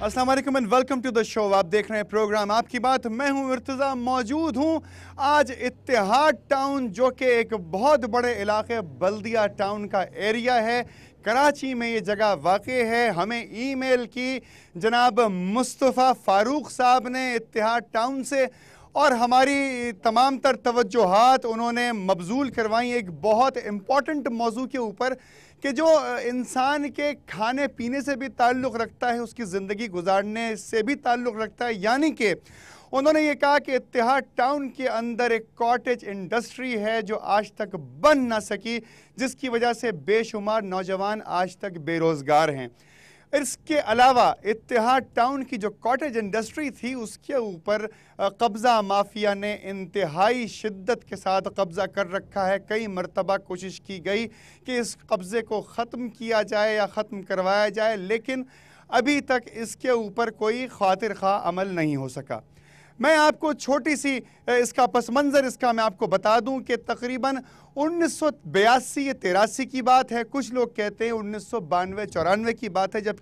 अस्सलाम वालेकुम and welcome to the show. आप देख रहे हैं प्रोग्राम आपकी बात। मैं हूं इर्तिज़ा, मौजूद हूं आज इत्तेहाद टाउन, जो कि एक बहुत बड़े इलाके बल्दिया टाउन का एरिया है। कराची में ये जगह वाक़ई है। हमें ईमेल की जनाब मुस्तफ़ा फ़ारूक साहब ने इत्तेहाद टाउन से, और हमारी तमाम तर तवज्जोहात उन्होंने मबजूल करवाई एक बहुत इम्पॉर्टेंट मौजू के ऊपर कि जो इंसान के खाने पीने से भी ताल्लुक़ रखता है, उसकी ज़िंदगी गुजारने से भी ताल्लुक़ रखता है। यानी कि उन्होंने ये कहा कि इत्तेहाद टाउन के अंदर एक कॉटेज इंडस्ट्री है जो आज तक बन ना सकी, जिसकी वजह से बेशुमार नौजवान आज तक बेरोज़गार हैं। इसके अलावा इत्तेहाद टाउन की जो कॉटेज इंडस्ट्री थी, उसके ऊपर कब्ज़ा माफिया ने इंतहाई शिद्दत के साथ कब्ज़ा कर रखा है। कई मरतबा कोशिश की गई कि इस कब्ज़े को ख़त्म किया जाए या ख़त्म करवाया जाए, लेकिन अभी तक इसके ऊपर कोई खातिर खा अमल नहीं हो सका। मैं आपको छोटी सी इसका पस मंज़र इसका मैं आपको बता दूं कि तकरीबन 1982-83 की बात है। कुछ लोग कहते हैं 1992-94 की बात है, जब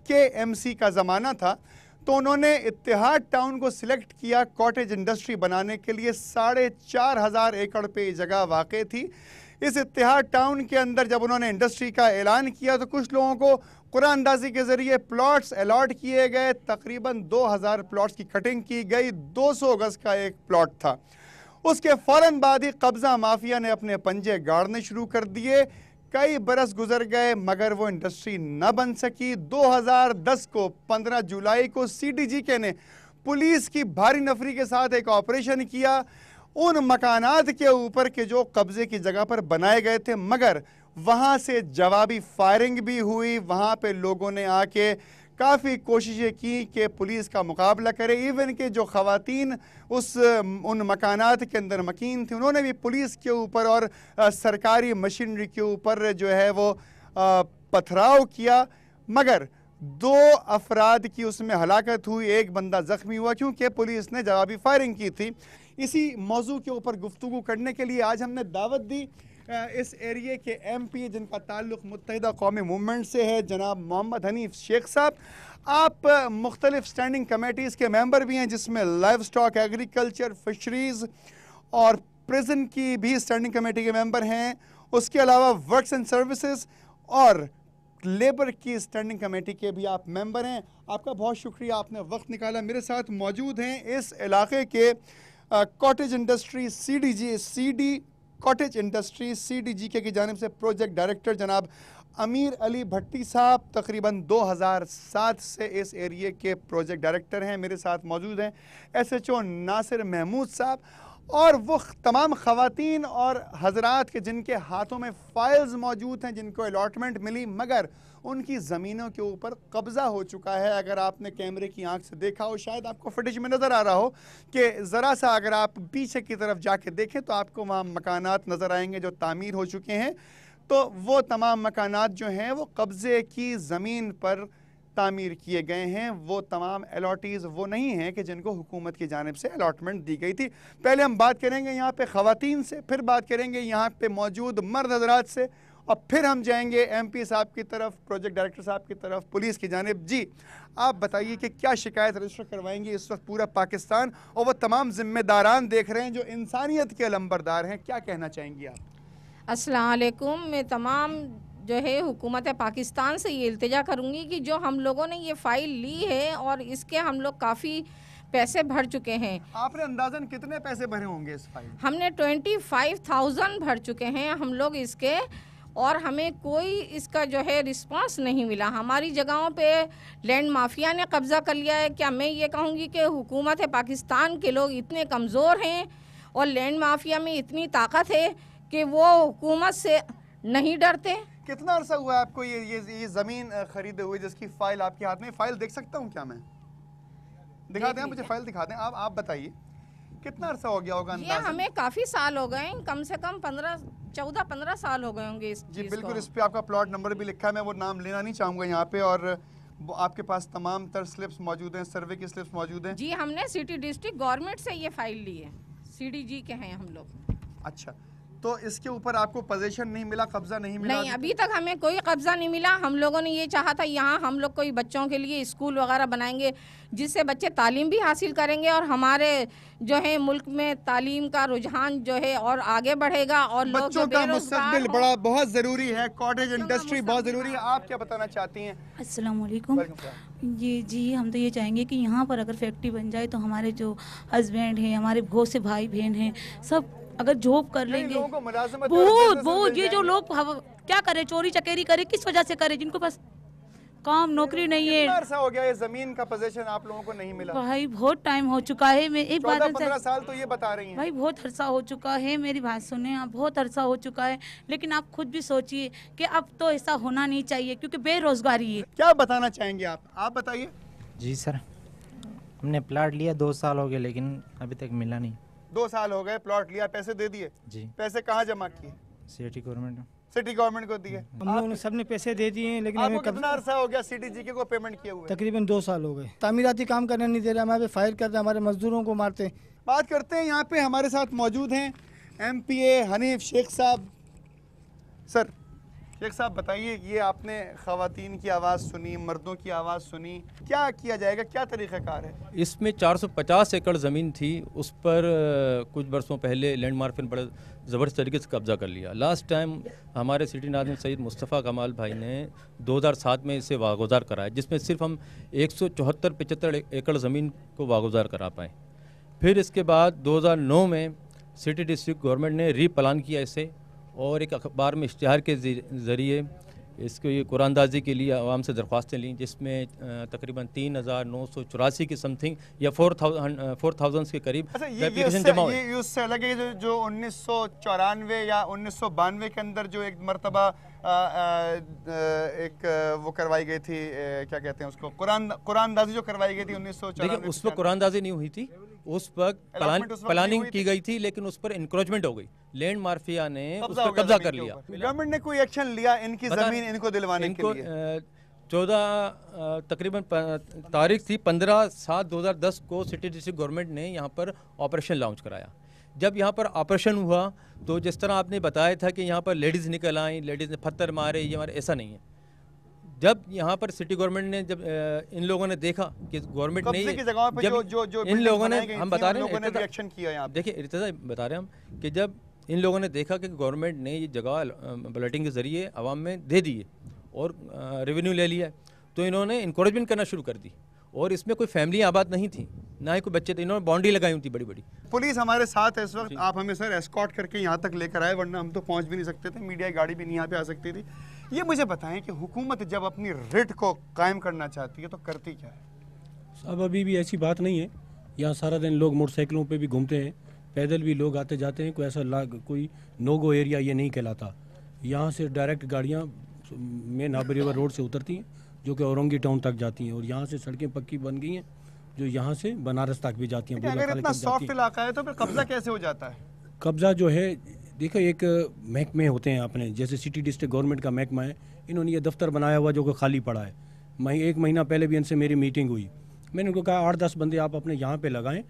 KMC का ज़माना था। तो उन्होंने इत्तेहाद टाउन को सिलेक्ट किया कॉटेज इंडस्ट्री बनाने के लिए। 4,500 एकड़ पे ये जगह वाक़ई थी। इस इत्तेहाद टाउन के अंदर जब उन्होंने इंडस्ट्री का ऐलान किया तो कुछ लोगों को कुरानंदाजी के ज़रिए प्लॉट्स अलॉट किए गए। तकरीबन 2,000 प्लॉट्स की कटिंग की गई। 200 गज़ का एक प्लॉट था। उसके फ़ौरन बाद ही कब्ज़ा माफिया ने अपने पंजे गाड़ने शुरू कर दिए। कई बरस गुजर गए मगर वो इंडस्ट्री न बन सकी। 2010 को 15 जुलाई को CDGK ने पुलिस की भारी नफरी के साथ एक ऑपरेशन किया उन मकानात के ऊपर के जो कब्ज़े की जगह पर बनाए गए थे, मगर वहाँ से जवाबी फायरिंग भी हुई। वहाँ पे लोगों ने आके काफ़ी कोशिशें की कि पुलिस का मुकाबला करे। इवन के जो ख़वातीन उन मकानात के अंदर मकीन थी, उन्होंने भी पुलिस के ऊपर और सरकारी मशीनरी के ऊपर जो है वो पथराव किया, मगर 2 अफराद की उसमें हलाकत हुई, एक बंदा ज़ख्मी हुआ क्योंकि पुलिस ने जवाबी फायरिंग की थी। इसी मौजू के ऊपर गुफ्तगू करने के लिए आज हमने दावत दी इस एरिए के MP जिनका ताल्लुक़ मुत्तहिदा कौमी मूवमेंट से है, जनाब मोहम्मद हनीफ शेख साहब। आप मुख्तलिफ स्टैंडिंग कमेटीज़ के मेंबर भी हैं, जिसमें लाइव स्टॉक, एग्रीकल्चर, फिशरीज़ और प्रिजन की भी स्टैंडिंग कमेटी के मेंबर हैं। उसके अलावा वर्क्स एंड सर्विसेज और लेबर की स्टैंडिंग कमेटी के भी आप मेंबर हैं। आपका बहुत शुक्रिया, आपने वक्त निकाला। मेरे साथ मौजूद हैं इस इलाके के cottage industry cottage industry CDGK की जानिब से प्रोजेक्ट डायरेक्टर जनाब अमीर अली भट्टी साहब। तकरीबन 2007 से इस एरिए के प्रोजेक्ट डायरेक्टर हैं। मेरे साथ मौजूद हैं SHO नासिर महमूद साहब, और वो तमाम ख़वातीन और हजरात के जिनके हाथों में फ़ाइल्स मौजूद हैं, जिनको अलॉटमेंट मिली मगर उनकी ज़मीनों के ऊपर कब्ज़ा हो चुका है। अगर आपने कैमरे की आंख से देखा हो, शायद आपको फुटेज में नज़र आ रहा हो कि ज़रा सा अगर आप पीछे की तरफ जाके देखें तो आपको वहाँ मकानात नज़र आएंगे जो तामीर हो चुके हैं। तो वो तमाम मकानात जो हैं वो कब्ज़े की ज़मीन पर तामीर किए गए हैं। वो तमाम अलॉटीज़ वो नहीं हैं कि जिनको हुकूमत की जानिब से अलॉटमेंट दी गई थी। पहले हम बात करेंगे यहाँ पे ख़वातीन से, फिर बात करेंगे यहाँ पे मौजूद मर्द हज़रात से, और फिर हम जाएंगे MP साहब की तरफ, प्रोजेक्ट डायरेक्टर साहब की तरफ, पुलिस की जानिब। जी, आप बताइए कि क्या शिकायत रजिस्टर करवाएंगे इस वक्त पूरा पाकिस्तान, और वो तमाम जिम्मेदारान देख रहे हैं जो इंसानियत के अलंबरदार हैं, क्या कहना चाहेंगी आप? अस्सलाम वालेकुम। मैं तमाम जो है हुकूमत पाकिस्तान से ये इल्तिजा करूँगी कि जो हम लोगों ने ये फ़ाइल ली है और इसके हम लोग काफ़ी पैसे भर चुके हैं। आपने अंदाज़न कितने पैसे भरे होंगे इस फाइल? हमने 25,000 भर चुके हैं हम लोग इसके, और हमें कोई इसका जो है रिस्पांस नहीं मिला। हमारी जगहों पे लैंड माफिया ने कब्ज़ा कर लिया है। क्या मैं ये कहूँगी कि हुकूमत पाकिस्तान के लोग इतने कमज़ोर हैं और लैंड माफिया में इतनी ताकत है कि वो हुकूमत से नहीं डरते। कितना अरसा हुआ है आपको ये ज़मीन खरीदे हुए, जिसकी फ़ाइल आपके हाथ में? फ़ाइल देख सकता हूँ क्या मैं? दिखा दें, मुझे फ़ाइल दिखा दें। आप बताइए कितना अरसा हो गया होगा? ये हमें काफ़ी साल हो गए, कम से कम 14-15 साल हो गए होंगे इस जी चीज़ बिल्कुल। को। इस पे आपका प्लॉट नंबर भी लिखा है, मैं वो नाम लेना नहीं चाहूँगा यहाँ पे, और वो आपके पास तमाम तर स्लिप्स मौजूद हैं, सर्वे की स्लिप्स मौजूद हैं। जी, हमने सिटी डिस्ट्रिक्ट गवर्नमेंट से ये फाइल ली है, CDG के हैं हम लोग। अच्छा, तो इसके ऊपर आपको पोजीशन नहीं मिला, कब्जा नहीं मिला? नहीं, अभी तक हमें कोई कब्जा नहीं मिला। हम लोगों ने ये चाहा था यहाँ हम लोग कोई बच्चों के लिए स्कूल वगैरह बनाएंगे जिससे बच्चे तालीम भी हासिल करेंगे और हमारे जो है मुल्क में तालीम का रुझान जो है और आगे बढ़ेगा और लोग बच्चों का मुस्तकबिल बड़ा बहुत ज़रूरी है, कॉटेज इंडस्ट्री बहुत ज़रूरी है। आप क्या बताना चाहती हैं? अस्सलाम वालेकुम। ये जी हम तो ये चाहेंगे कि यहाँ पर अगर फैक्ट्री बन जाए तो हमारे जो हस्बैंड हैं, हमारे बहुत से भाई बहन हैं, सब अगर जॉब कर लेंगे। बहुत ये जो लोग क्या करें, चोरी चकेरी करे, किस वजह से करे? जिनको पास काम नौकरी नहीं है। कितना अरसा हो गया ये जमीन का पोजीशन आप लोगों को नहीं मिला? भाई बहुत टाइम हो चुका है। मैं एक बात 15 साल तो ये बता रही हैं। भाई बहुत अरसा हो चुका है, मेरी बात सुने आप, बहुत अरसा हो चुका है। लेकिन आप खुद भी सोचिए कि अब तो ऐसा होना नहीं चाहिए क्योंकि बेरोजगारी है। क्या बताना चाहेंगे आप बताइए। जी सर, हमने प्लाट लिया 2 साल हो गए लेकिन अभी तक मिला नहीं। 2 साल हो गए, प्लॉट लिया, पैसे दे दिए? जी। पैसे कहाँ जमा किए? सिटी गवर्नमेंट को दिए। हम लोगों ने सबने पैसे दे दिए हैं लेकिन आपको कितना अरसा हो गया CTGK को पेमेंट किए हुए? तकरीबन 2 साल हो गए। तामीराती काम करने नहीं दे रहे, हमारे फायर कर रहे, हमारे मजदूरों को मारते हैं। बात करते हैं, यहाँ पे हमारे साथ मौजूद हैं MPA हनीफ शेख साहब। सर शेख साहब बताइए, ये आपने ख़वातीन की आवाज़ सुनी, मर्दों की आवाज़ सुनी, क्या किया जाएगा, क्या तरीक़ाकार है? इसमें 450 एकड़ ज़मीन थी, उस पर कुछ बरसों पहले लैंड मार्फिया ने बड़े ज़बरदस्त तरीके से कब्ज़ा कर लिया। लास्ट टाइम हमारे सिटी नाज़िम सैयद मुस्तफ़ा कमाल भाई ने 2007 में इसे वागुज़ार कराया, जिसमें सिर्फ हम 174-75 एकड़ ज़मीन को वागुज़ार करा पाएँ। फिर इसके बाद 2009 में सिटी डिस्ट्रिक्ट गवर्नमेंट ने रीप्लान किया इसे और एक अखबार में इश्तिहार के ज़रिए इसको ये कुरानदाजी के लिए आवाम से दरख्वास्तें लीं, जिसमें तकरीबन 3984 की समथिंग या 4000 के करीब एप्लीकेशन जमा हुए। ये उससे अलग है जो 1994 या 1992 के अंदर जो एक मरतबा एक वो करवाई गई थी, क्या कहते हैं उसको, कुरानदाजी जो करवाई गई थी 1994। देखिए उस पर कुरानदाजी नहीं हुई थी, उस वक्त प्लानिंग की गई थी, लेकिन उस पर इंक्रोचमेंट हो गई। लैंड माफिया ने उस पर कब्जा कर लिया। गवर्नमेंट ने कोई एक्शन लिया इनकी जमीन इनको दिलवाने के लिए? 14 तकरीबन तारीख थी 15/7/2010 को सिटी डिस्ट्रिक्ट गवर्नमेंट ने यहाँ पर ऑपरेशन लॉन्च कराया। जब यहाँ पर ऑपरेशन हुआ तो जिस तरह आपने बताया था कि यहाँ पर लेडीज़ निकल आई, लेडीज़ ने पत्थर मारे, ये हमारे, ऐसा नहीं है। जब यहाँ पर सिटी गवर्नमेंट ने, जब इन लोगों ने देखा कि गवर्नमेंट ने इन लोगों ने, हम बता रहे हैं रिएक्शन किया यहाँ, देखिए इर्तिजा बता रहे हैं हम कि जब इन लोगों ने देखा कि गवर्नमेंट ने ये जगह बलटिंग के ज़रिए आवाम में दे दी है और रेवेन्यू ले लिया, तो इन्होंने इंकरेजमेंट करना शुरू कर दी। और इसमें कोई फैमिली आबाद नहीं थी, ना ही कोई बच्चे थे, इन्होंने बाउंड्री लगाई हुई थी बड़ी बड़ी। पुलिस हमारे साथ है इस वक्त, आप हमें सर एस्कॉर्ट करके यहाँ तक लेकर आए, वरना हम तो पहुँच भी नहीं सकते थे, मीडिया की गाड़ी भी नहीं यहाँ पे आ सकती थी। ये मुझे बताएं कि हुकूमत जब अपनी रिट को कायम करना चाहती है तो करती क्या है? अब अभी भी ऐसी बात नहीं है, यहाँ सारा दिन लोग मोटरसाइकिलों पे भी घूमते हैं, पैदल भी लोग आते जाते हैं, कोई ऐसा कोई नो गो एरिया ये नहीं कहलाता। यहाँ से डायरेक्ट गाड़ियाँ मेन हाबर रिवर रोड से उतरती हैं जो कि औरंगी टाउन तक जाती हैं, और यहाँ से सड़कें पक्की बन गई हैं जो यहाँ से बनारस तक भी जाती हैं। अगर इतना सॉफ्ट इलाका है तो फिर कब्जा कैसे हो जाता है? कब्जा जो है, देखो एक महकमे होते हैं अपने, जैसे सिटी डिस्ट्रिक्ट गवर्नमेंट का महकमा है, इन्होंने ये दफ्तर बनाया हुआ जो कि खाली पड़ा है। एक महीना पहले भी इनसे मेरी मीटिंग हुई, मैंने उनको कहा 8-10 बंदे आप अपने यहाँ पे लगाएं,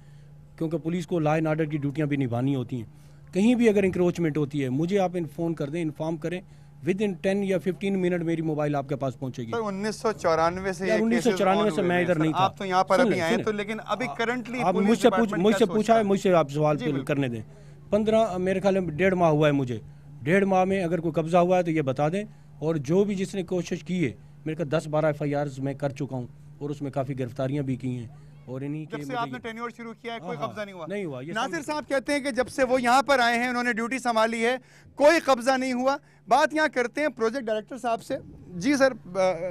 क्योंकि पुलिस को लॉ एंड ऑर्डर की ड्यूटियाँ भी निभानी होती हैं। कहीं भी अगर इंक्रोचमेंट होती है मुझे आप फ़ोन कर दें, इन्फॉर्म करें, विद इन 10 या 15 मिनट मेरी मोबाइल आपके पास पहुंचेगी। 1994 से 1994 से मैं इधर नहीं था। आप तो यहाँ पर अभी आए तो, लेकिन अभी करंटली आप मुझसे पूछा है, मुझसे आप सवाल करने दें। 15 मेरे ख्याल में 1.5 माह हुआ है मुझे, 1.5 माह में अगर कोई कब्जा हुआ है तो ये बता दें, और जो भी जिसने कोशिश की है, मेरे को 10-12 FIRs मैं कर चुका हूँ और उसमें काफ़ी गिरफ्तारियाँ भी की हैं। और इन्हीं जब से आपने टेन्योर शुरू किया है कोई कब्जा नहीं हुआ? नहीं हुआ। नासिर साहब कहते हैं कि जब से वो यहाँ पर आए हैं, उन्होंने ड्यूटी संभाली है, कोई कब्जा नहीं हुआ। बात यहाँ करते हैं प्रोजेक्ट डायरेक्टर साहब से। जी सर,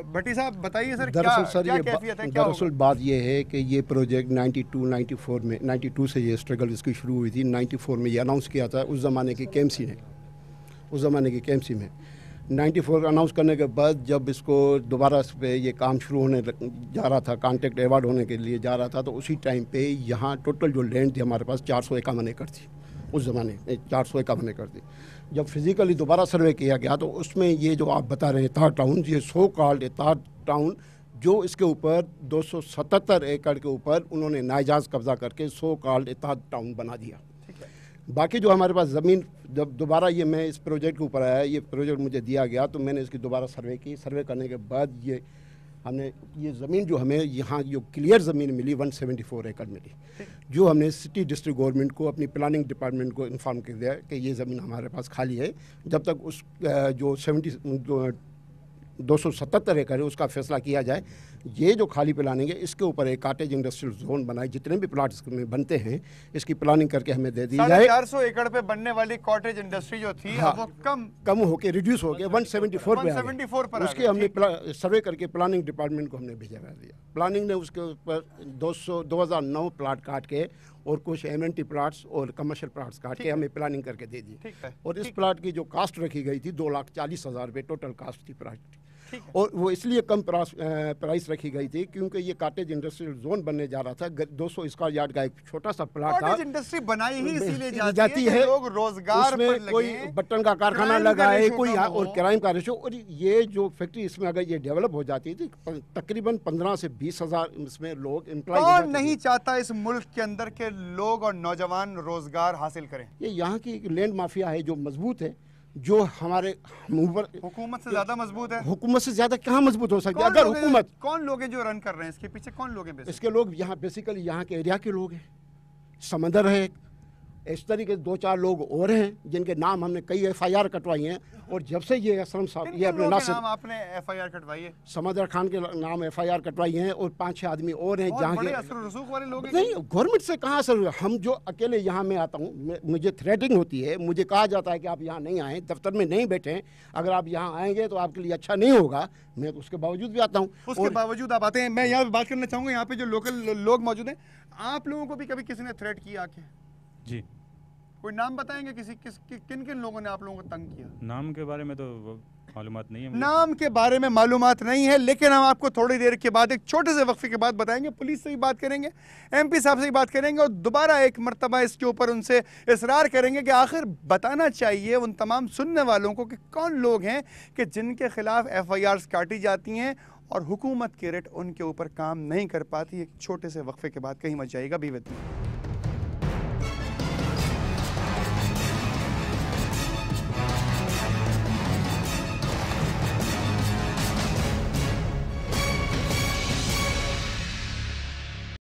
भट्टी साहब बताइए सर, दरअसल सर क्या ये कैफियत है? दरअसल बात ये है कि ये प्रोजेक्ट 92-94 में, 92 से ये स्ट्रगल इसकी शुरू हुई थी। 94 में ये अनाउंस किया था उस ज़माने की KMC ने, उस ज़माने की KMC में 94 अनाउंस करने के बाद जब इसको दोबारा पे ये काम शुरू होने जा रहा था, कॉन्ट्रैक्ट अवार्ड होने के लिए जा रहा था, तो उसी टाइम पे यहाँ टोटल जो लैंड थी हमारे पास 451 एकड़ थी उस ज़माने में, 451 एकड़ थी। जब फिज़िकली दोबारा सर्वे किया गया तो उसमें ये जो आप बता रहे हैं इत्तेहाद टाउन, ये सो कॉल्ड इत्तेहाद टाउन, जो इसके ऊपर 277 एकड़ के ऊपर उन्होंने नाजायज़ कब्ज़ा करके सो कॉल्ड इत्तेहाद टाउन बना दिया। बाकी जो हमारे पास ज़मीन, जब दोबारा ये मैं इस प्रोजेक्ट के ऊपर आया, ये प्रोजेक्ट मुझे दिया गया तो मैंने इसकी दोबारा सर्वे की। सर्वे करने के बाद ये हमने ये ज़मीन जो हमें यहाँ जो क्लियर ज़मीन मिली 174 एकड़ मिली, जो हमने सिटी डिस्ट्रिक्ट गवर्नमेंट को, अपनी प्लानिंग डिपार्टमेंट को इन्फॉर्म कर दिया कि ये ज़मीन हमारे पास खाली है। जब तक उस जो 277 एकड़ है उसका फैसला किया जाए, ये जो खाली प्लानिंग है इसके ऊपर एक कॉटेज इंडस्ट्रियल जोन बनाए, जितने भी प्लाट्स में बनते हैं इसकी प्लानिंग करके हमें दे दी जाए। 450 एकड़ पे बनने वाली कॉटेज इंडस्ट्री जो थी, हाँ, वो कम होके रिड्यूस हो गया 174 पे आ गया। उसके हमने सर्वे करके प्लानिंग डिपार्टमेंट को हमने भेजा दिया। प्लानिंग ने उसके ऊपर 2009 प्लाट काट के और कुछ एमएनटी प्लाट्स और कमर्शियल प्लाट्स काट के हमें प्लानिंग करके दे दी। और इस प्लाट की जो कास्ट रखी गई थी 2,40,000 रुपये टोटल कास्ट थी प्लाट की। और वो इसलिए कम प्राइस रखी गई थी क्योंकि ये कॉटेज इंडस्ट्रियल जोन बनने जा रहा था। 200 स्क्वायर यार्ड का एक छोटा सा प्लाट था। कॉटेज इंडस्ट्री बनाई ही इसीलिए जाती है लोग रोजगार पर लगे, कोई बटन का कारखाना लगाए, कोई और क्राइम का रेशो। और ये जो फैक्ट्री इसमें अगर ये डेवलप हो जाती थी तकरीबन 15 से 20 हज़ार इसमें लोग एम्प्लॉय। कौन नहीं चाहता इस मुल्क के अंदर के लोग और नौजवान रोजगार हासिल करें? ये यहाँ की लैंड माफिया है जो मजबूत है, जो हमारे ऊपर हुकूमत से ज्यादा मजबूत है। हुकूमत से ज्यादा कहाँ मजबूत हो सकती है? अगर हुकूमत, कौन लोग हैं जो रन कर रहे हैं इसके पीछे? कौन लोग हैं? इसके लोग यहाँ बेसिकली यहाँ के एरिया के लोग हैं। समंदर है, इस तरीके से 2-4 लोग और हैं जिनके नाम हमने कई FIR कटवाई हैं। और जब से ये असलम साहब ये अपने नाम आपने FIR कटवाई है? समंदर खान के नाम FIR कटवाई हैं और 5-6 आदमी और हैं जहाँ के असर रसूख वाले लोग नहीं। गवर्नमेंट से कहाँ असर? हम जो अकेले यहाँ में आता हूँ, मुझे थ्रेटिंग होती है, मुझे कहा जाता है कि आप यहाँ नहीं आएँ, दफ्तर में नहीं बैठें, अगर आप यहाँ आएंगे तो आपके लिए अच्छा नहीं होगा। मैं तो उसके बावजूद भी आता हूँ। उसके बावजूद आप आते हैं। मैं यहाँ बात करना चाहूँगा, यहाँ पे जो लोकल लोग मौजूद हैं, आप लोगों को भी कभी किसी ने थ्रेट किया आके? जी। कोई नाम बताएंगे किन किन लोगों ने आप लोगों को तंग किया? नाम के बारे में तो मालूमात नहीं है मुझे। नाम के बारे में मालूमात नहीं है, लेकिन हम आपको थोड़ी देर के बाद, एक छोटे से वक्फे के बाद बताएंगे। पुलिस से भी बात करेंगे, MP साहब से भी बात करेंगे और दोबारा एक मरतबा इसके ऊपर उनसे इसरार करेंगे कि आखिर बताना चाहिए उन तमाम सुनने वालों को कि कौन लोग हैं कि जिनके खिलाफ FIRs काटी जाती हैं और हुकूमत की रेट उनके ऊपर काम नहीं कर पाती। एक छोटे से वक्फे के बाद कहीं मत जाइएगा। Be with me.